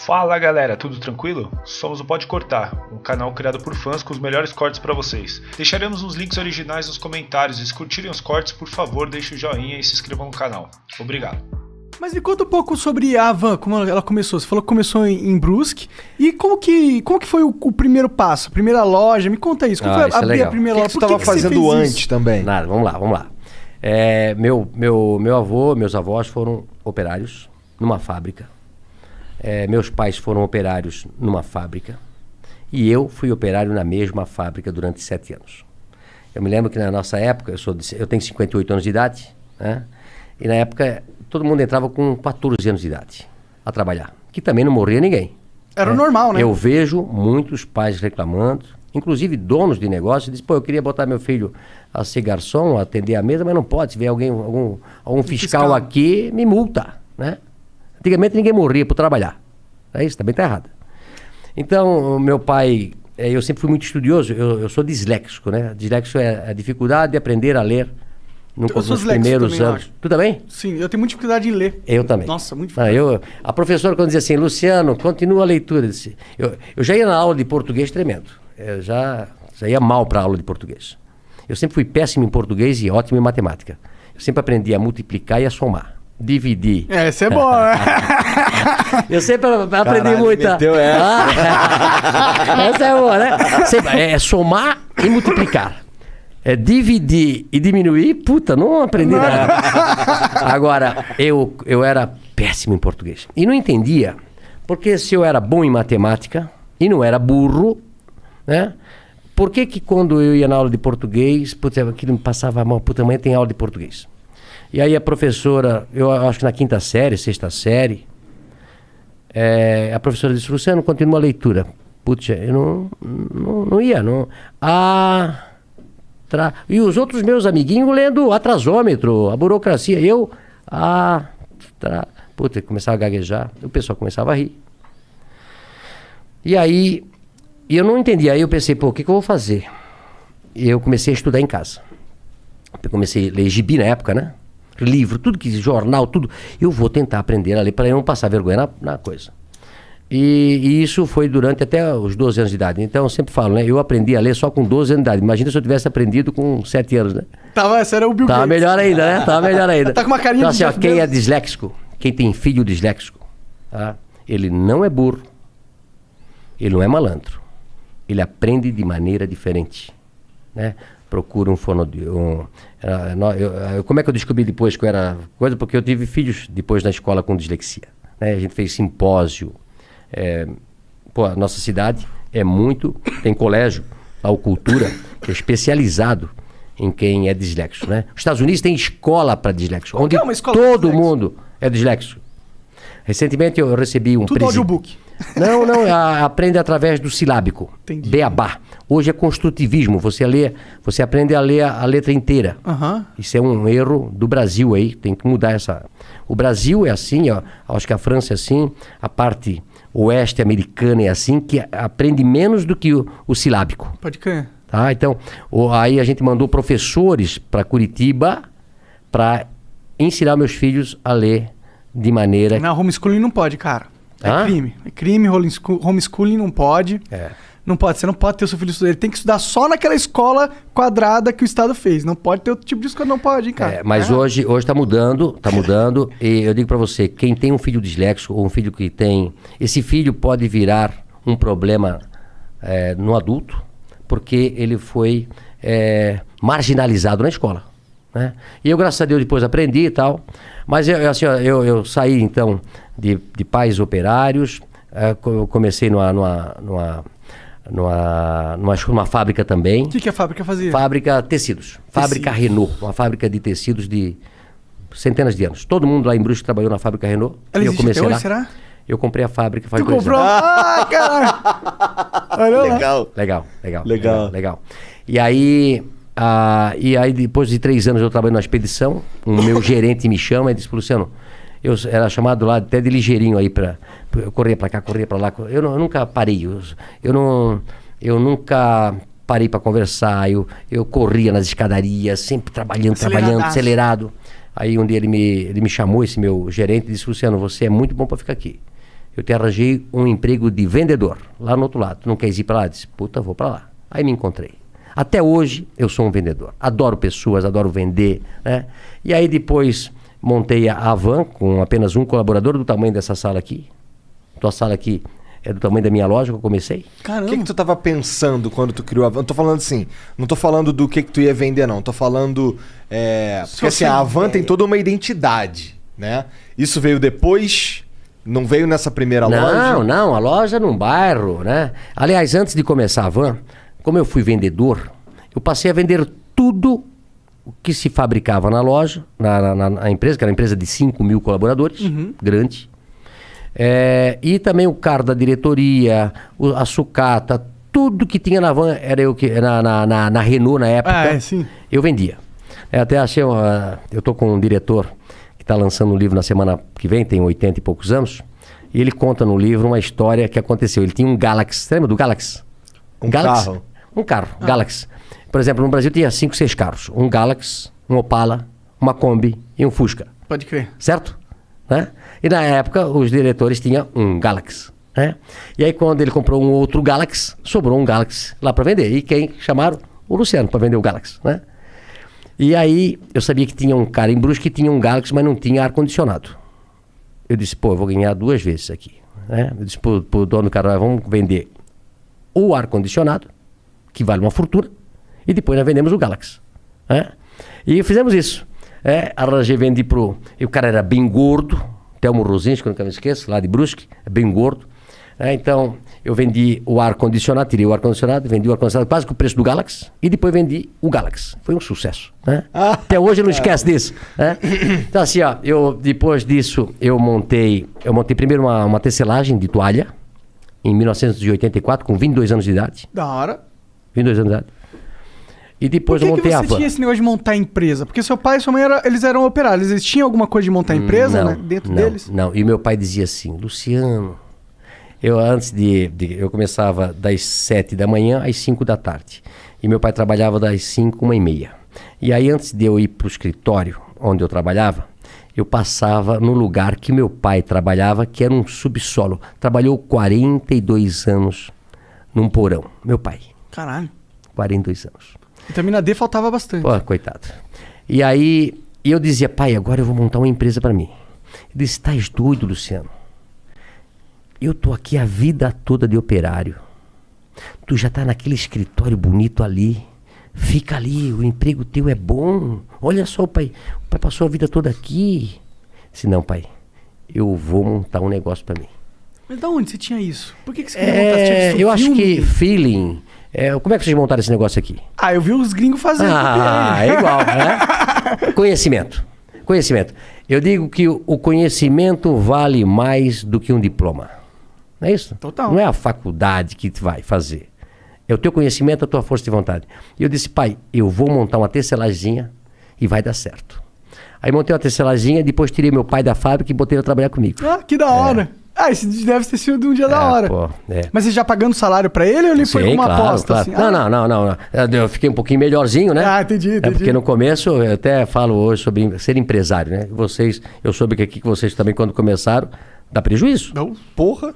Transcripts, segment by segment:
Fala galera, tudo tranquilo? Somos o Pode Cortar, um canal criado por fãs com os melhores cortes para vocês. Deixaremos os links originais nos comentários e se curtirem os cortes, por favor deixe o joinha e se inscrevam no canal. Obrigado. Mas me conta um pouco sobre a Havan, como ela começou. Você falou que começou em Brusque. E como que foi o primeiro passo, a primeira loja? Me conta isso. Como foi abrir a primeira loja? O que você estava fazendo antes também? Nada, vamos lá. Meus avós foram operários numa fábrica. Meus pais foram operários numa fábrica. E eu fui operário na mesma fábrica durante 7 anos. Eu me lembro que na nossa época, eu tenho 58 anos de idade, né? E na época todo mundo entrava com 14 anos de idade a trabalhar, que também não morria ninguém. Era o normal, né? Eu vejo muitos pais reclamando, inclusive donos de negócio, dizem, eu queria botar meu filho a ser garçom, a atender a mesa, mas não pode. Se vier algum fiscal aqui, me multa, né? Antigamente ninguém morria por trabalhar. Isso também está errado. Então, meu pai, eu sempre fui muito estudioso, eu sou disléxico, né? Disléxico é a dificuldade de aprender a ler nos primeiros anos. Tu também? Sim, eu tenho muita dificuldade em ler. Eu também. Nossa, muito difícil. A professora, quando dizia assim, Luciano, continua a leitura. Eu já ia na aula de português tremendo. Eu já ia mal para a aula de português. Eu sempre fui péssimo em português e ótimo em matemática. Eu sempre aprendi a multiplicar e a somar. Dividir. Essa é boa. Eu sempre aprendi muito. Essa é boa, né? É somar e multiplicar. Dividir e diminuir, não aprendi nada. Agora, eu era péssimo em português. E não entendia, porque se eu era bom em matemática e não era burro, né? Por que quando eu ia na aula de português, aquilo me passava a mão, amanhã tem aula de português. E aí a professora, eu acho que na 5ª série, 6ª série, a professora disse, Luciano, continua a leitura. Eu não ia. E os outros meus amiguinhos lendo atrasômetro, a burocracia. Começava a gaguejar, o pessoal começava a rir. E aí, eu não entendia. Aí eu pensei, o que eu vou fazer? E eu comecei a estudar em casa. Eu comecei a ler gibi na época, né? Livro, jornal, tudo. Eu vou tentar aprender a ler para eu não passar vergonha na coisa. E isso foi durante até os 12 anos de idade. Então eu sempre falo, né? Eu aprendi a ler só com 12 anos de idade. Imagina se eu tivesse aprendido com 7 anos, né? Esse era o Bill Gates. Tava melhor ainda, né? Tava melhor ainda. Tá com uma carinha então, assim, quem é disléxico, quem tem filho disléxico, tá? Ele não é burro, ele não é malandro. Ele aprende de maneira diferente, né? Procura um fonoaudiólogo. Como é que eu descobri depois que eu era coisa? Porque eu tive filhos depois na escola com dislexia, né? A gente fez simpósio. A nossa cidade tem colégio, a Cultura, que é especializado em quem é disléxico, né? Os Estados Unidos tem escola para disléxico, onde todo mundo é disléxico. Recentemente eu recebi um Tudo audiobook. Não, aprende através do silábico. Entendi. Beabá. Hoje é construtivismo, você aprende a ler a letra inteira. Uhum. Isso é um erro do Brasil aí, tem que mudar essa... O Brasil é assim, acho que a França é assim, a parte oeste americana é assim, que aprende menos do que o silábico. Pode crer. Tá? Então, aí a gente mandou professores para Curitiba para ensinar meus filhos a ler de maneira... Não, homeschooling não pode, cara. Crime. É crime, homeschooling não pode. Não pode, você não pode ter o seu filho estudar. Ele tem que estudar só naquela escola quadrada que o Estado fez. Não pode ter outro tipo de escola, não pode, hein, cara. Mas hoje tá mudando. E eu digo para você, quem tem um filho disléxico ou um filho que tem... Esse filho pode virar um problema no adulto, porque ele foi marginalizado na escola, né? E eu, graças a Deus, depois aprendi e tal. Mas eu saí, então, de pais operários. Eu comecei numa fábrica também. O que a fábrica fazia? Fábrica tecidos. Fábrica Renault. Uma fábrica de tecidos de centenas de anos. Todo mundo lá em Brusque trabalhou na fábrica Renault. Ela existe até hoje, lá. será? Eu comprei a fábrica faz 2 anos. Tu comprou? Ah, caralho! Legal. E aí depois de 3 anos eu trabalhei na expedição. O meu gerente me chama e disse, Luciano, eu era chamado lá até de ligeirinho aí eu corria para cá, corria para lá. Eu nunca parei. Eu nunca parei para conversar. Eu corria nas escadarias, sempre trabalhando, acelerado. Aí um dia ele me chamou, esse meu gerente, e disse, Luciano, você é muito bom para ficar aqui. eu te arranjei um emprego de vendedor lá no outro lado. Tu não queres ir para lá? Eu disse, puta, vou para lá. Aí me encontrei. Até hoje eu sou um vendedor. Adoro pessoas, adoro vender, né? E aí depois montei a Avan com apenas um colaborador do tamanho dessa sala aqui. Tua sala aqui é do tamanho da minha loja que eu comecei. Caramba. O que tu tava pensando quando tu criou a Avan? Eu tô falando assim, não tô falando do que tu ia vender, não. Tô falando... porque assim, a Avan tem toda uma identidade, né? Isso veio depois... Não veio nessa primeira loja? Não, a loja num bairro, né? Aliás, antes de começar a Avan, como eu fui vendedor, eu passei a vender tudo o que se fabricava na loja, na empresa, que era uma empresa de 5 mil colaboradores, grande. E também o carro da diretoria, a sucata, tudo que tinha na Avan, era eu que na Renault na época, eu vendia. Até achei, eu tô com um diretor que está lançando um livro na semana que vem, tem 80 e poucos anos, e ele conta no livro uma história que aconteceu. Ele tinha um Galaxy, você lembra do Galaxy? Carro? Um carro, Galaxy. Por exemplo, no Brasil tinha 5, 6 carros. Um Galaxy, um Opala, uma Kombi e um Fusca. Pode crer. Certo? Né? E na época os diretores tinham um Galaxy. Né? E aí quando ele comprou um outro Galaxy, sobrou um Galaxy lá para vender. E quem chamaram? O Luciano para vender o Galaxy. Né? E aí eu sabia que tinha um cara em Brusque que tinha um Galaxy, mas não tinha ar-condicionado. Eu disse, eu vou ganhar 2 vezes aqui. Né? Eu disse pro dono do carro, vamos vender o ar-condicionado, que vale uma fortuna, e depois nós vendemos o Galaxy. Né? E fizemos isso. Arranjei, vendi pro... E o cara era bem gordo, Telmo Rosinski, que eu nunca me esqueço, lá de Brusque, bem gordo. Então, eu vendi o ar-condicionado, tirei o ar-condicionado, vendi o ar-condicionado quase com o preço do Galaxy, e depois vendi o Galaxy. Foi um sucesso. Né? Até hoje eu não esqueço disso. Né? Então, assim, depois disso, eu montei primeiro uma tecelagem de toalha, em 1984, com 22 anos de idade. Da hora. 22 anos de idade. E depois eu montei a Avan. Por que você tinha esse negócio de montar empresa? Porque seu pai e sua mãe eles eram operários. Eles tinham alguma coisa de montar empresa, né? Dentro deles? Não. E meu pai dizia assim, Luciano, eu começava das 7 da manhã às 5 da tarde. E meu pai trabalhava das 5, 1h30. E aí antes de eu ir para o escritório onde eu trabalhava, eu passava no lugar que meu pai trabalhava, que era um subsolo. Trabalhou 42 anos num porão. Meu pai. Caralho. 42 anos. Vitamina D faltava bastante. Pô, coitado. E aí eu dizia, pai, agora eu vou montar uma empresa para mim. Ele disse, estás doido, Luciano? Eu tô aqui a vida toda de operário. Tu já tá naquele escritório bonito ali. Fica ali, o emprego teu é bom. Olha só, pai. O pai passou a vida toda aqui. Disse, não, pai. Eu vou montar um negócio para mim. Mas de onde você tinha isso? Por que você queria montar? Eu acho que feeling... como é que vocês montaram esse negócio aqui? Eu vi os gringos fazendo. É igual, né? Conhecimento. Eu digo que o conhecimento vale mais do que um diploma. Não é isso? Total. Não é a faculdade que vai fazer. É o teu conhecimento, a tua força de vontade. E eu disse, pai, eu vou montar uma tecelaginha e vai dar certo. Aí montei uma tecelaginha, depois tirei meu pai da fábrica e botei ele a trabalhar comigo. Que da hora. Isso deve ter sido um dia da hora. Mas você já pagando salário pra ele ou ele foi com uma aposta? Claro. Assim? Não. Eu fiquei um pouquinho melhorzinho, né? Entendi. Porque no começo, eu até falo hoje sobre ser empresário, né? Eu soube que aqui que vocês também, quando começaram, dá prejuízo. Não, porra.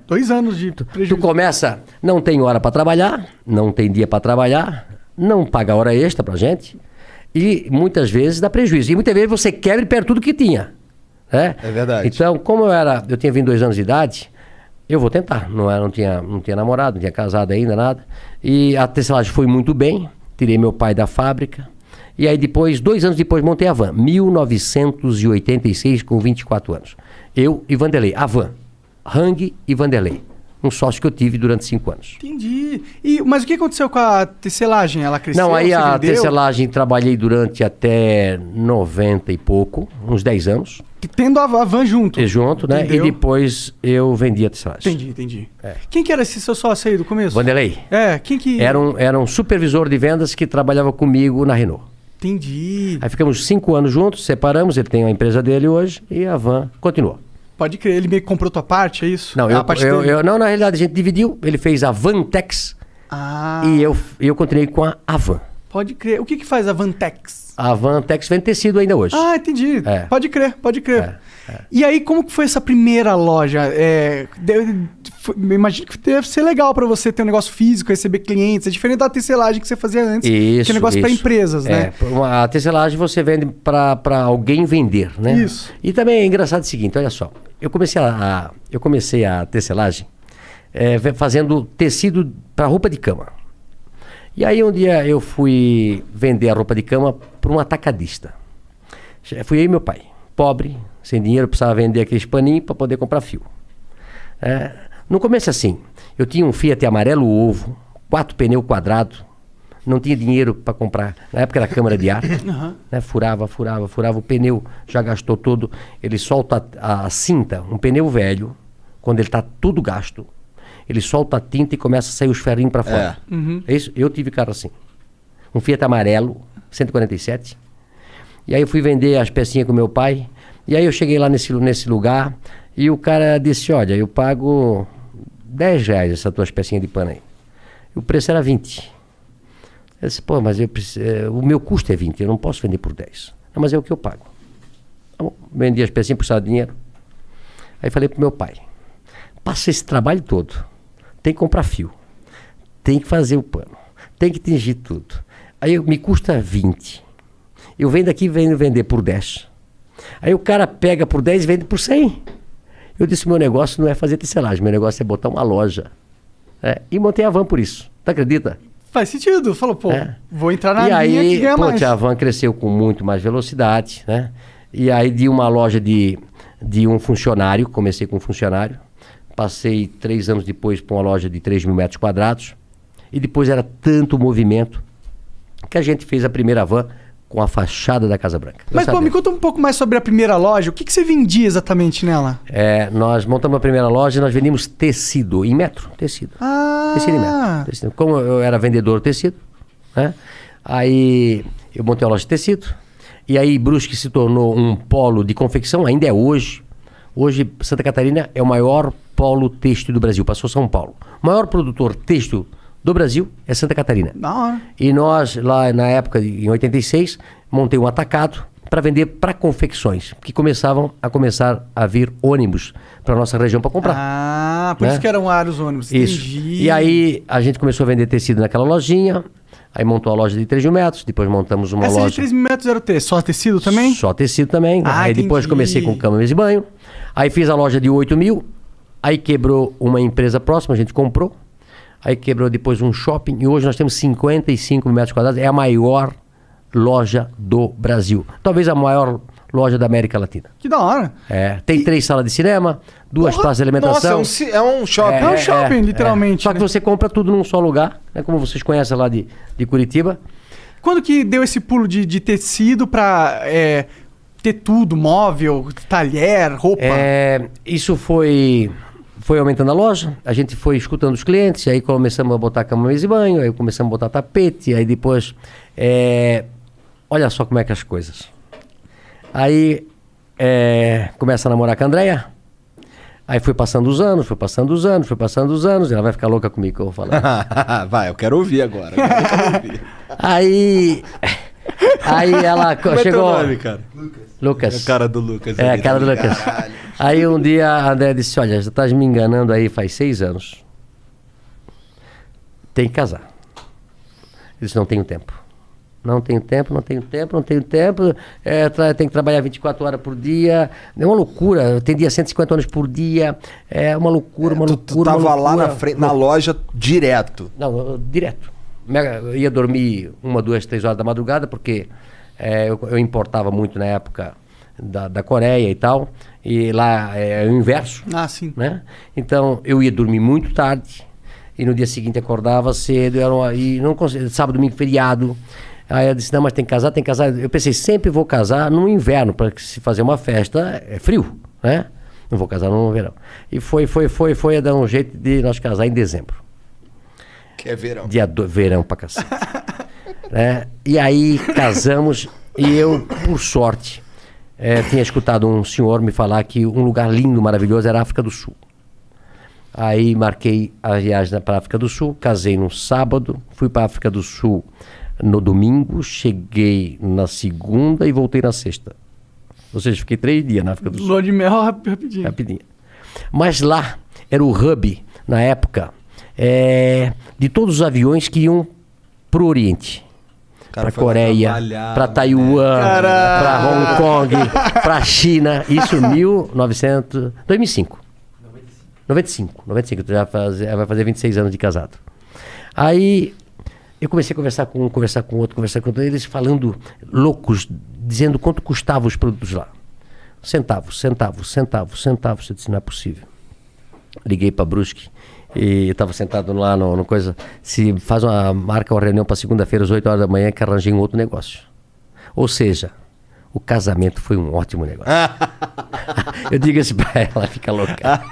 2 anos de prejuízo. Tu começa, não tem hora pra trabalhar, não tem dia pra trabalhar, não paga hora extra pra gente e muitas vezes dá prejuízo. E muitas vezes você quebra e perde tudo que tinha. É verdade. Então, como eu tinha 22 anos de idade, eu vou tentar. Não tinha namorado, não tinha casado ainda, nada. E a tecelagem foi muito bem. Tirei meu pai da fábrica. E aí depois, 2 anos depois, montei a Avan. 1986, com 24 anos. Eu e Vanderlei. Avan, Hang e Vanderlei. Um sócio que eu tive durante 5 anos. Entendi. Mas o que aconteceu com a tecelagem? Ela cresceu? Não, aí a tecelagem trabalhei durante até 90 e pouco, uns 10 anos. Tendo a Avan junto. Junto, né? Entendeu? E depois eu vendi a tecelagem. Entendi. Quem que era esse seu sócio aí do começo? Vanderlei. Quem que... Era um supervisor de vendas que trabalhava comigo na Renault. Entendi. Aí ficamos 5 anos juntos, separamos, ele tem a empresa dele hoje e a Avan continuou. Pode crer, ele meio que comprou tua parte, é isso? Não, não, na realidade a gente dividiu, ele fez a Vantex e eu continuei com a Avan. Pode crer. O que faz a Vantex? A Vantex vende tecido ainda hoje. Entendi. Pode crer. E aí, como que foi essa primeira loja? Imagino que deve ser legal pra você ter um negócio físico, receber clientes. É diferente da tecelagem que você fazia antes, que é negócio pra empresas, né? A tecelagem você vende pra alguém vender, né? Isso. E também é engraçado o seguinte, olha só. Eu comecei a tecelagem fazendo tecido para roupa de cama. E aí um dia eu fui vender a roupa de cama para um atacadista. Fui eu e meu pai, pobre, sem dinheiro, precisava vender aqueles paninhos para poder comprar fio. No começo assim, eu tinha um Fiat amarelo ovo, 4 pneus quadrados, não tinha dinheiro para comprar. Na época era câmara de ar, né? Furava, o pneu já gastou todo. Ele solta a cinta, um pneu velho, quando ele está tudo gasto, ele solta a tinta e começa a sair os ferrinhos para fora. É isso? Eu tive carro assim. Um Fiat amarelo, 147. E aí eu fui vender as pecinhas com meu pai. E aí eu cheguei lá nesse lugar e o cara disse, olha, eu pago R$10 essas tuas pecinhas de pano aí. E o preço era 20. Eu disse, pô, mas o meu custo é 20, eu não posso vender por 10. Não, mas é o que eu pago. Tá bom, vendi as pecinhas, precisava de dinheiro. Aí falei pro meu pai, passa esse trabalho todo, tem que comprar fio, tem que fazer o pano, tem que tingir tudo. Aí me custa 20. Eu venho daqui e venho vender por 10. Aí o cara pega por 10 e vende por 100. Eu disse, meu negócio não é fazer tecelagem, meu negócio é botar uma loja. E montei a Van por isso. Tu acredita? Faz sentido. Falou, pô, vou entrar na linha aí, que ganha mais. A Van cresceu com muito mais velocidade, né? E aí de uma loja de um funcionário, comecei com um funcionário, passei 3 anos depois para uma loja de 3.000 metros quadrados, e depois era tanto movimento que a gente fez a primeira Van com a fachada da Casa Branca. Mas, pô, me conta um pouco mais sobre a primeira loja. O que você vendia exatamente nela? Nós montamos a primeira loja e nós vendíamos tecido em metro. Tecido. Tecido em metro. Tecido. Como eu era vendedor de tecido, né? Aí eu montei uma loja de tecido. E aí Brusque se tornou um polo de confecção, ainda é hoje. Hoje Santa Catarina é o maior polo têxtil do Brasil, passou São Paulo. O maior produtor têxtil do Brasil é Santa Catarina. Da hora. E nós, lá na época, em 86, montei um atacado para vender para confecções, que começaram a vir ônibus para nossa região para comprar. Por isso que eram vários ônibus. Isso. Entendi. E aí a gente começou a vender tecido naquela lojinha, aí montou a loja de 3.000 metros, depois montamos uma loja... Essa de 3.000 metros era o quê? Só tecido também? Só tecido também. Aí depois comecei com cama, mesa e banho. Aí fiz a loja de 8.000, aí quebrou uma empresa próxima, a gente comprou. Aí quebrou depois um shopping e hoje nós temos 55 metros quadrados. É a maior loja do Brasil. Talvez a maior loja da América Latina. Que da hora. Tem 3 salas de cinema, 2 praças de alimentação. Nossa, é um shopping. É um shopping, literalmente. Só que você compra tudo num só lugar, né? Como vocês conhecem lá de Curitiba. Quando que deu esse pulo de tecido pra ter tudo, móvel, talher, roupa? Isso foi aumentando a loja, a gente foi escutando os clientes, aí começamos a botar cama, mesa e banho, aí começamos a botar tapete, aí depois... olha só como é que as coisas. Aí começa a namorar com a Andréia, aí foi passando os anos, ela vai ficar louca comigo que eu vou falar. Vai, eu quero ouvir agora. Aí ela Como chegou... É teu nome, cara? Lucas. É a cara do Lucas. A cara do Lucas. Caralho. Aí um dia a André disse, olha, já estás me enganando aí faz 6 anos. Tem que casar. Eu disse, não tenho tempo. Não tenho tempo. Tem que trabalhar 24 horas por dia. É uma loucura. Eu tendia 150 horas por dia. É uma loucura, Tu tava lá na frente, na loja direto. Não, direto. Eu ia dormir 1, 2, 3 horas da madrugada, porque eu importava muito na época da Coreia e tal, e lá é o inverso. Sim. Né? Então eu ia dormir muito tarde, e no dia seguinte acordava cedo, e não conseguia, sábado, domingo, feriado. Aí eu disse, não, mas tem que casar. Eu pensei, sempre vou casar no inverno, para se fazer uma festa, é frio, né? Não vou casar no verão. E foi a dar um jeito de nós casar em dezembro. Que é verão. Verão pra cacete. E aí casamos e eu, por sorte, tinha escutado um senhor me falar que um lugar lindo, maravilhoso era a África do Sul. Aí marquei a viagem para a África do Sul, casei no sábado, fui para a África do Sul no domingo, cheguei na segunda e voltei na sexta. Ou seja, fiquei 3 dias na África do Sul. Lua de mel rapidinho. Rapidinho. Mas lá era o hub, na época, de todos os aviões que iam pro Oriente. Para Coreia, para Taiwan, para Hong Kong, para China. Isso em 2005. 95. Já vai fazer 26 anos de casado. Aí eu comecei a conversar com outro, eles falando loucos, dizendo quanto custavam os produtos lá. Centavos. Eu disse, não é possível. Liguei para Brusque e eu estava sentado lá no coisa. Se marca uma reunião para segunda-feira às 8 horas da manhã que arranjei um outro negócio. Ou seja, o casamento foi um ótimo negócio. Eu digo assim pra ela, fica louca.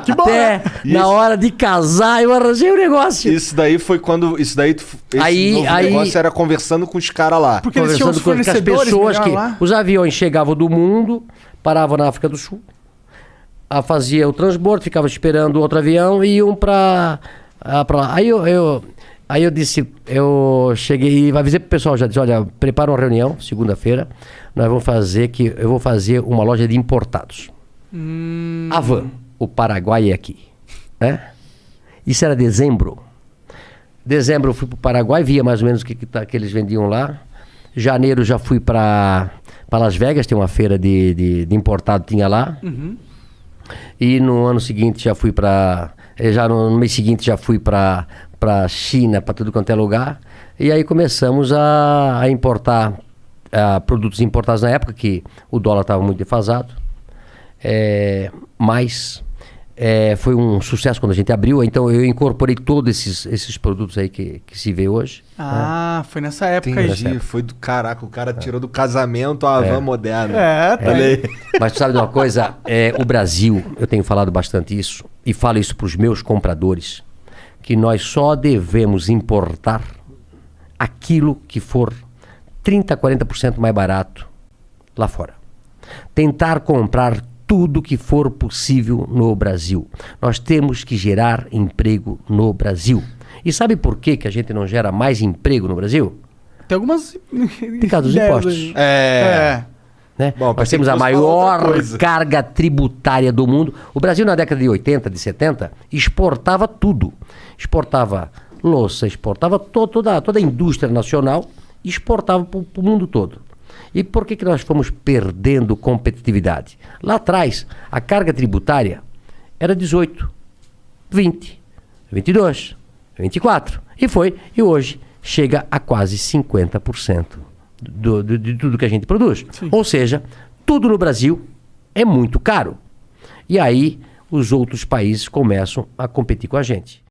Que bom, Até na hora de casar eu arranjei um negócio. Isso daí foi quando... Esse negócio era conversando com os caras lá. Porque eles tinham os fornecedores as pessoas que... lá. Os aviões chegavam do mundo, paravam na África do Sul, fazia o transbordo, ficava esperando outro avião e iam pra lá. Aí eu disse, eu cheguei e avisei pro pessoal, já disse, olha, prepara uma reunião, segunda-feira, eu vou fazer uma loja de importados. Havan, o Paraguai é aqui, né? Isso era dezembro. Dezembro eu fui pro Paraguai, via mais ou menos o que eles vendiam lá. Janeiro já fui para Las Vegas, tem uma feira de importado, tinha lá. E no ano seguinte já fui no mês seguinte já fui para China, para tudo quanto é lugar. E aí começamos a importar produtos importados na época, que o dólar estava muito defasado. Mas foi um sucesso quando a gente abriu. Então eu incorporei todos esses produtos aí que se vê hoje. Foi nessa época aí. Entendi, foi do caraca. O cara tirou do casamento a Havan moderna. Tá aí. Mas tu sabe de uma coisa? O Brasil, eu tenho falado bastante isso, e falo isso para os meus compradores, que nós só devemos importar aquilo que for 30%, 40% mais barato lá fora. Tentar comprar tudo que for possível no Brasil. Nós temos que gerar emprego no Brasil. E sabe por que a gente não gera mais emprego no Brasil? Tem algumas... Por causa dos impostos. Né? Bom, nós temos a maior carga tributária do mundo. O Brasil, na década de 80, de 70, exportava tudo. Exportava louça, exportava toda a indústria nacional, exportava para o mundo todo. E por que nós fomos perdendo competitividade? Lá atrás, a carga tributária era 18, 20, 22, 24. E hoje chega a quase 50% de tudo que a gente produz. Sim. Ou seja, tudo no Brasil é muito caro. E aí os outros países começam a competir com a gente.